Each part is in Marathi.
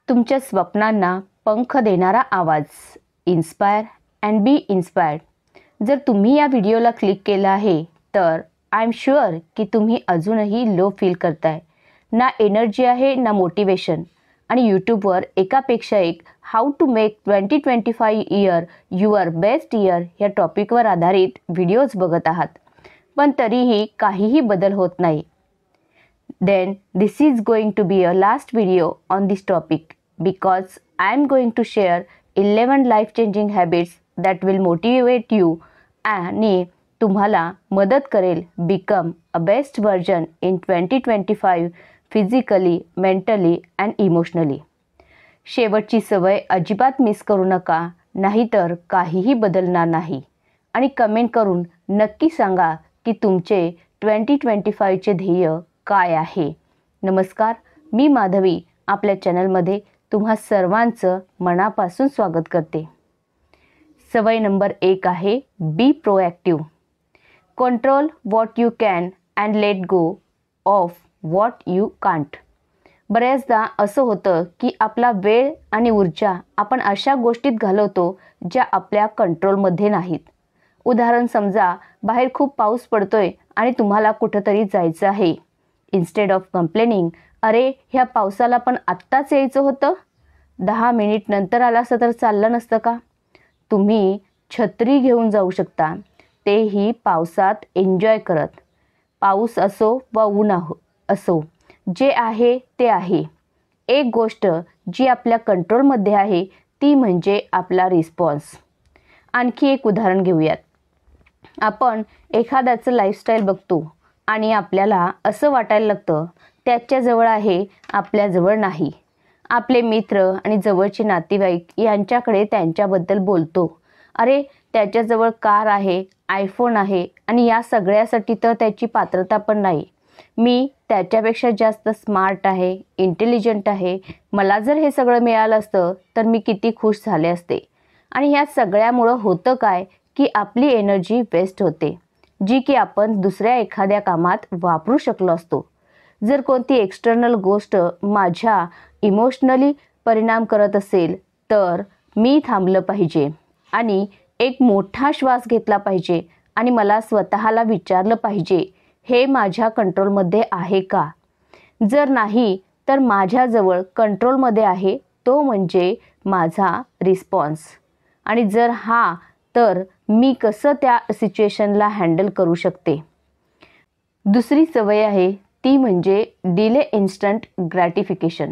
तुमच्या स्वप्नांना पंख देणारा आवाज. Inspire and be inspired. जर तुम्ही या व्हिडिओला क्लिक केलं आहे तर आय एम शुअर की तुम्ही अजूनही लो फील करताय. ना एनर्जी आहे ना मोटिवेशन. आणि यूट्यूबवर एकापेक्षा एक how to make 2025 year your best year या टॉपिकवर आधारित व्हिडिओज बघत आहात, पण तरीही काहीही बदल होत नाही. Then this is going to be a last video on this topic because I am going to share 11 life-changing habits that will motivate you आणि तुम्हाला मदत करेल become a best version in 2025 physically, mentally and emotionally. शेवटची सवय अजिबात मिस करू नका, नाहीतर काहीही बदलणार नाही. आणि कमेंट करून नक्की सांगा की तुमचे 2025 चे ध्येय काय आहे. नमस्कार, मी माधवी आपल्या चॅनलमध्ये तुम्हा सर्वांचं मनापासून स्वागत करते. सवय नंबर 1 आहे be proactive. Control what you can and let go of what you can't. बऱ्याचदा असं होतं की आपला वेळ आणि ऊर्जा आपण अशा गोष्टीत घालवतो ज्या आपल्या कंट्रोलमध्ये नाहीत. उदाहरण समजा, बाहेर खूप पाऊस पडतोय आणि तुम्हाला कुठंतरी जायचं आहे. इन्स्टेड ऑफ कंप्लेनिंग, अरे ह्या पावसाला पण आत्ताच यायचं होतं, 10 मिनिट नंतर आला असं तर चाललं नसतं का. तुम्ही छत्री घेऊन जाऊ शकता, तेही पावसात एन्जॉय करत. पाऊस असो वा ऊन असो, जे आहे ते आहे. एक गोष्ट जी आपल्या कंट्रोलमध्ये आहे ती म्हणजे आपला रिस्पॉन्स. आणखी एक उदाहरण घेऊयात. आपण एखाद्याचं लाईफस्टाईल बघतो आणि आपल्याला असं वाटायला लागतं त्याच्याजवळ आहे, आपल्याजवळ नाही. आपले मित्र आणि जवळचे नातेवाईक यांच्याकडे त्यांच्याबद्दल बोलतो, अरे त्याच्याजवळ कार आहे, आयफोन आहे आणि या सगळ्यासाठी तर त्याची पात्रता पण नाही. मी त्याच्यापेक्षा जास्त स्मार्ट आहे, इंटेलिजंट आहे. मला जर हे सगळं मिळालं असतं तर मी किती खुश झाले असते. आणि ह्या सगळ्यामुळं होतं काय की आपली एनर्जी वेस्ट होते, जी की आपण दुसऱ्या एखाद्या कामात वापरू शकलो असतो. जर कोणती एक्सटर्नल गोष्ट माझ्या इमोशनली परिणाम करत असेल तर मी थांबलं पाहिजे आणि एक मोठा श्वास घेतला पाहिजे आणि मला स्वतःला विचारलं पाहिजे, हे माझ्या कंट्रोलमध्ये आहे का. जर नाही तर माझ्याजवळ कंट्रोलमध्ये आहे तो म्हणजे माझा रिस्पॉन्स. आणि जर हा तर मी कसं त्या सिच्युएशनला हँडल करू शकते. दुसरी सवय आहे ती म्हणजे डिले इन्स्टंट ग्रॅटिफिकेशन.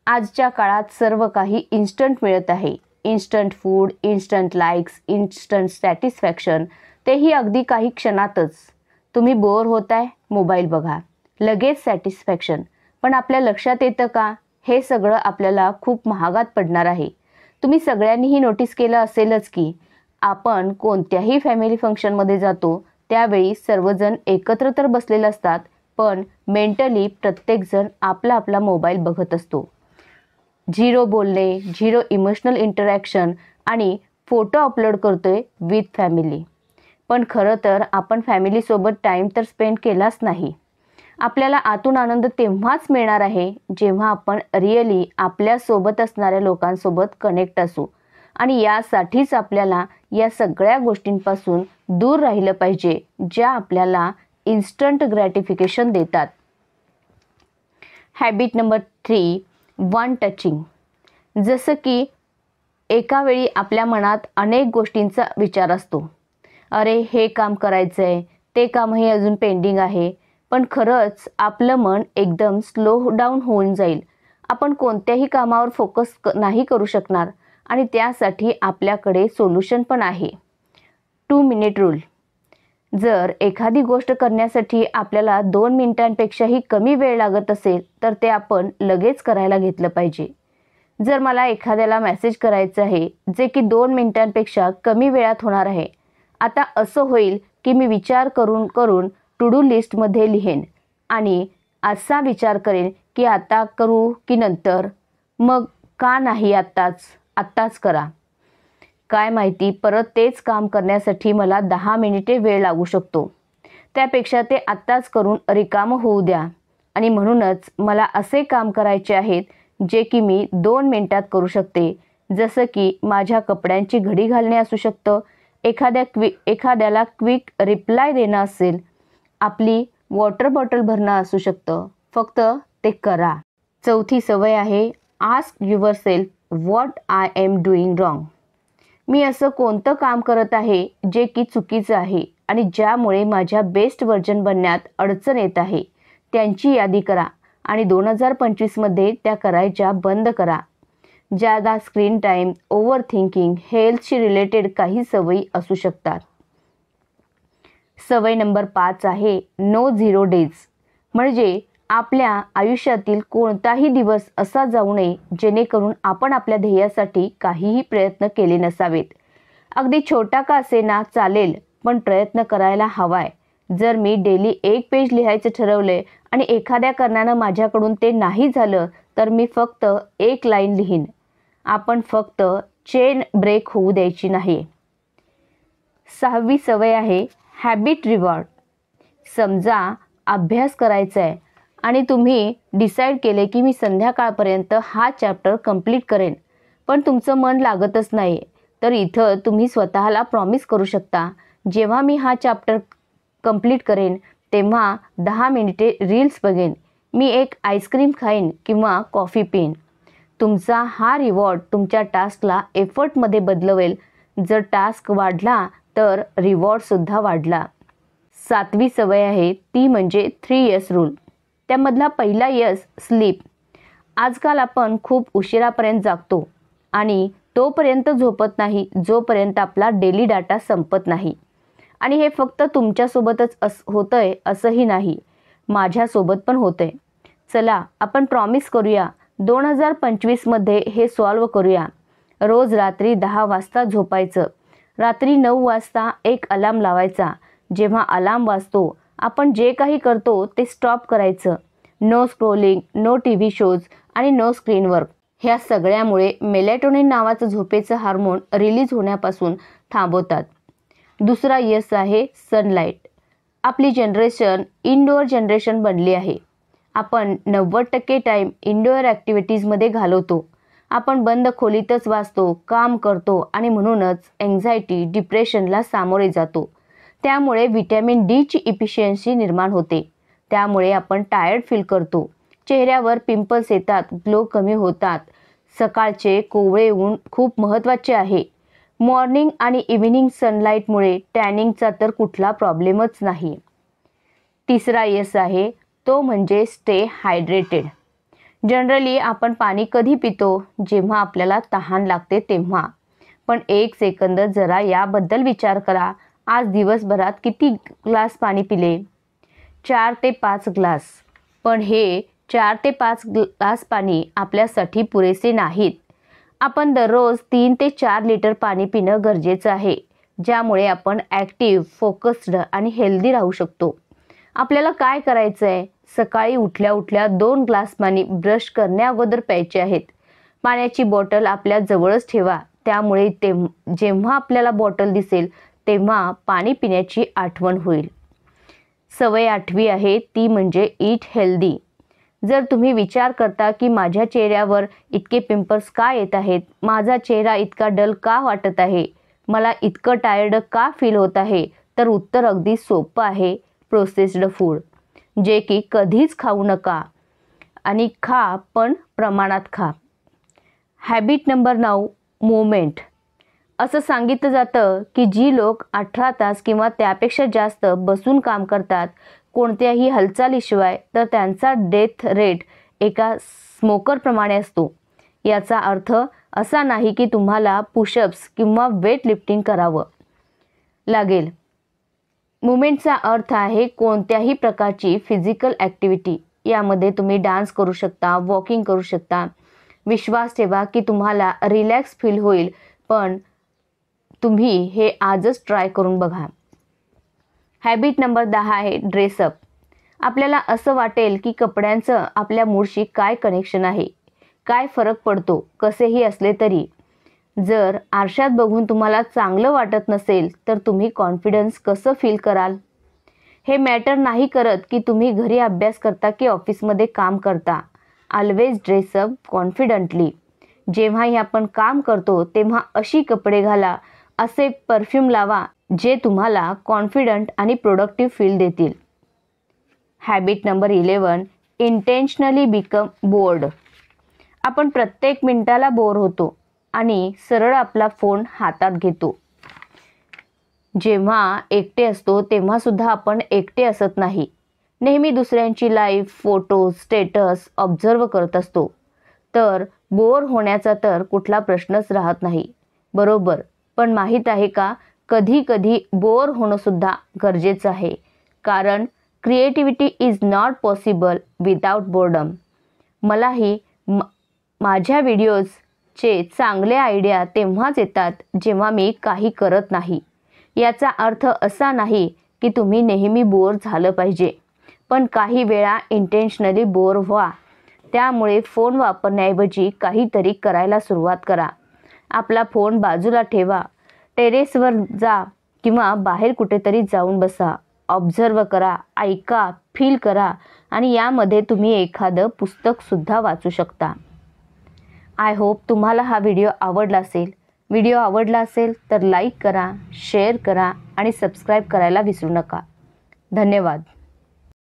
आजच्या काळात सर्व काही इन्स्टंट मिळत आहे. Instant food, instant likes, instant satisfaction, तेही अगदी काही क्षणातच. तुम्ही बोर होताय, मोबाईल बघा, लगेच सॅटिस्फॅक्शन. पण आपल्या लक्षात येतं का हे सगळं आपल्याला खूप महागात पडणार आहे. तुम्ही सगळ्यांनीही नोटीस केलं असेलच की आपण कोणत्याही फॅमिली फंक्शनमध्ये जातो त्यावेळी सर्वजण एकत्र तर बसलेले असतात, पण मेंटली प्रत्येकजण आपला आपला मोबाईल बघत असतो. 0 बोलणे, 0 इमोशनल इंटरॅक्शन आणि फोटो अपलोड करतोय विथ फॅमिली. पण खरं तर आपण फॅमिलीसोबत टाईम तर स्पेंड केलाच नाही. आपल्याला आतून आनंद तेव्हाच मिळणार आहे जेव्हा आपण रिअली आपल्यासोबत असणाऱ्या लोकांसोबत कनेक्ट असू. आणि यासाठीच आपल्याला या सगळ्या गोष्टींपासून दूर राहिलं पाहिजे ज्या आपल्याला इन्स्टंट ग्रॅटिफिकेशन देतात. Habit number 3 one touching. जसं की एका वेळी आपल्या मनात अनेक गोष्टींचा विचार असतो, अरे हे काम करायचं आहे, ते कामही अजून पेंडिंग आहे. पण खरंच आपलं मन एकदम स्लो डाऊन होऊन जाईल. आपण कोणत्याही कामावर फोकस नाही करू शकणार. आणि त्यासाठी आपल्याकडे सोल्युशन पण आहे, 2 मिनिट रूल. जर एखादी गोष्ट करण्यासाठी आपल्याला 2 मिनिटांपेक्षाही कमी वेळ लागत असेल तर ते आपण लगेच करायला घेतलं पाहिजे. जर मला एखाद्याला मेसेज करायचं आहे जे की 2 मिनिटांपेक्षा कमी वेळात होणार आहे, आता असं होईल की मी विचार करून करून टू डू लिस्टमध्ये लिहेन आणि असा विचार करेन की आता करू की नंतर, मग का नाही आत्ताच करा. काय माहिती परत तेच काम करण्यासाठी मला 10 मिनिटे वेळ लागू शकतो. त्यापेक्षा ते आत्ताच करून रिकामं होऊ द्या. आणि म्हणूनच मला असे काम करायचे आहेत जे की मी 2 मिनिटात करू शकते, जसं की माझ्या कपड्यांची घडी घालणे असू शकतं, एखाद्याला क्विक रिप्लाय देणं असेल, आपली वॉटर बॉटल भरणं असू शकतं. फक्त ते करा. चौथी सवय आहे ask yourself what I am doing wrong. मी असं कोणतं काम करत आहे जे की चुकीचं आहे आणि ज्यामुळे माझ्या बेस्ट व्हर्जन बनण्यात अडचण येत आहे, त्यांची यादी करा आणि 2025 मध्ये त्या करायच्या बंद करा. जादा स्क्रीन टाईम, ओव्हर थिंकिंग, हेल्थशी रिलेटेड काही सवयी असू शकतात. सवय नंबर 5 आहे नो झिरो डेज. म्हणजे आपल्या आयुष्यातील कोणताही दिवस असा जाऊ नये जेणेकरून आपण आपल्या ध्येयासाठी काहीही प्रयत्न केले नसावेत. अगदी छोटा का असेना चालेल, पण प्रयत्न करायला हवाय. जर मी डेली 1 पेज लिहायचं ठरवलंय आणि एखाद्या कारणानं माझ्याकडून ते नाही झालं, तर मी फक्त 1 लाईन लिहीन. आपण फक्त चेन ब्रेक होऊ द्यायची नाही. 6वी सवय आहे हॅबिट रिवॉर्ड. समजा अभ्यास करायचा आहे आणि तुम्ही डिसाईड केले की मी संध्याकाळपर्यंत हा चॅप्टर कंप्लीट करेन, पण तुमचं मन लागतच नाही, तर इथं तुम्ही स्वतःला प्रॉमिस करू शकता, जेव्हा मी हा चॅप्टर कंप्लीट करेन तेव्हा 10 मिनिटे रील्स बघेन, मी एक आईस्क्रीम खाईन किंवा कॉफी पिईन. तुमचा हा रिवॉर्ड तुमच्या टास्कला एफर्टमध्ये बदलवेल. जर टास्क वाढला तर रिवॉर्डसुद्धा वाढला. 7वी सवय आहे ती म्हणजे 3 यस रूल. त्यामधला पहिला यस स्लीप. आजकाल आपण खूप उशिरापर्यंत जागतो आणि तोपर्यंत झोपत नाही जोपर्यंत आपला डेली डाटा संपत नाही. आणि हे फक्त तुमच्यासोबतच होतंय असंही नाही, माझ्यासोबत पण होतंय. चला आपण प्रॉमिस करूया 2025 मध्ये हे सॉल्व करूया. रोज रात्री 10 वाजता झोपायचं. रात्री 9 वाजता एक अलार्म लावायचा. जेव्हा अलार्म वाजतो आपण जे काही करतो ते स्टॉप करायचं. No scrolling, no TV shows आणि नो स्क्रीन वर्क. ह्या सगळ्यामुळे मेलॅटोनिन नावाचं झोपेचं हार्मोन रिलीज होण्यापासून थांबवतात. दुसरा यस आहे सनलाईट. आपली जनरेशन इनडोअर जनरेशन बनली आहे. आपण 90% टाईम इनडोअर ॲक्टिव्हिटीजमध्ये घालवतो. आपण बंद खोलीतच वाचतो, काम करतो आणि म्हणूनच एन्झायटी, डिप्रेशनला सामोरे जातो. त्यामुळे व्हिटॅमिन डीची इफिशियन्सी निर्माण होते. त्यामुळे आपण टायर्ड फील करतो. चेहऱ्यावर पिंपल्स येतात, ग्लो कमी होतात. सकाळचे कोवळे ऊन खूप महत्त्वाचे आहे. मॉर्निंग आणि इव्हिनिंग सनलाईटमुळे टॅनिंगचा तर कुठला प्रॉब्लेमच नाही. तिसरा यस आहे तो म्हणजे स्टे हायड्रेटेड. जनरली आपण पाणी कधी पितो? जेव्हा आपल्याला तहान लागते तेव्हा. पण 1 सेकंद जरा याबद्दल विचार करा. आज दिवसभरात किती ग्लास पाणी पिले? 4 ते 5 ग्लास. पण हे 4 ते 5 ग्लास पाणी आपल्यासाठी पुरेसे नाहीत. आपण दररोज 3 ते 4 लिटर पाणी पिणं गरजेचं आहे, ज्यामुळे आपण ॲक्टिव्ह, फोकस्ड आणि हेल्दी राहू शकतो. आपल्याला काय करायचं आहे? सकाळी उठल्या उठल्या 2 ग्लास पाणी ब्रश करण्याअगोदर प्यायचे आहेत. पाण्याची बॉटल आपल्या जवळच ठेवा. त्यामुळे जेव्हा आपल्याला बॉटल दिसेल तेव्हा पाणी पिण्याची आठवण होईल. सवय 8वी आहे ती म्हणजे ईट हेल्दी. जर तुम्ही विचार करता की माझ्या चेहऱ्यावर इतके पिंपल्स का येत आहेत, माझा चेहरा इतका डल का वाटत आहे, मला इतकं टायर्ड का फील होत आहे, तर उत्तर अगदी सोपं आहे, प्रोसेस्ड फूड. जे की कधीच खाऊ नका आणि खा पण प्रमाणात खा. Habit number 9 movement. असं सांगितलं जातं की जी लोक 18 तास किंवा त्यापेक्षा जास्त बसून काम करतात कोणत्याही हालचालीशिवाय, तर त्यांचा डेथ रेट एका स्मोकरप्रमाणे असतो. याचा अर्थ असा नाही की तुम्हाला पुशअप्स किंवा वेट लिफ्टिंग करावं लागेल. मुवमेंटचा अर्थ आहे कोणत्याही प्रकारची फिजिकल ॲक्टिव्हिटी. यामध्ये तुम्ही डान्स करू शकता, वॉकिंग करू शकता. विश्वास ठेवा की तुम्हाला रिलॅक्स फील होईल, पण तुम्ही हे आजच ट्राय करून बघा. हॅबिट नंबर 10 आहे ड्रेसअप. आपल्याला असं वाटेल की कपड्यांचं आपल्या मूडशी काय कनेक्शन आहे, काय फरक पडतो कसेही असले तरी. जर आरशात बघून तुम्हाला चांगलं वाटत नसेल तर तुम्ही कॉन्फिडन्स कसं फील कराल? हे मॅटर नाही करत की तुम्ही घरी अभ्यास करता की ऑफिसमध्ये काम करता. Always dress up confidently. जेव्हाही आपण काम करतो तेव्हा अशी कपडे घाला, असे परफ्यूम लावा जे तुम्हाला कॉन्फिडंट आणि प्रोडक्टिव्ह फील देतील. Habit number 11, intentionally become board. आपण प्रत्येक मिनिटाला बोर होतो आणि सरळ आपला फोन हातात घेतो. जेव्हा एकटे असतो तेव्हा सुद्धा आपण एकटे असत नाही. नेहमी दुसऱ्यांची लाईफ, फोटो, स्टेटस ऑब्झर्व करत असतो. तर बोर होण्याचा तर कुठला प्रश्नच राहत नाही, बरोबर. पण माहीत आहे का, कधी कधी बोर होणं सुद्धा गरजेचं आहे. कारण creativity is not possible without boredom. मलाही माझ्या व्हिडिओजचे चांगले आयडिया तेव्हाच येतात जेव्हा मी काही करत नाही. याचा अर्थ असा नाही की तुम्ही नेहमी बोर झालं पाहिजे, पण काही वेळा इंटेन्शनली बोर व्हा. त्यामुळे फोन वापरण्याऐवजी काहीतरी करायला सुरुवात करा. आपला फोन बाजूला ठेवा, टेरेसवर जा किंवा बाहेर कुठेतरी जाऊन बसा. ऑब्झर्व करा, ऐका, फील करा आणि यामध्ये तुम्ही एखादं पुस्तकसुद्धा वाचू शकता. आय होप तुम्हाला हा व्हिडिओ आवडला असेल. व्हिडिओ आवडला असेल तर लाईक करा, शेअर करा आणि सबस्क्राईब करायला विसरू नका. धन्यवाद.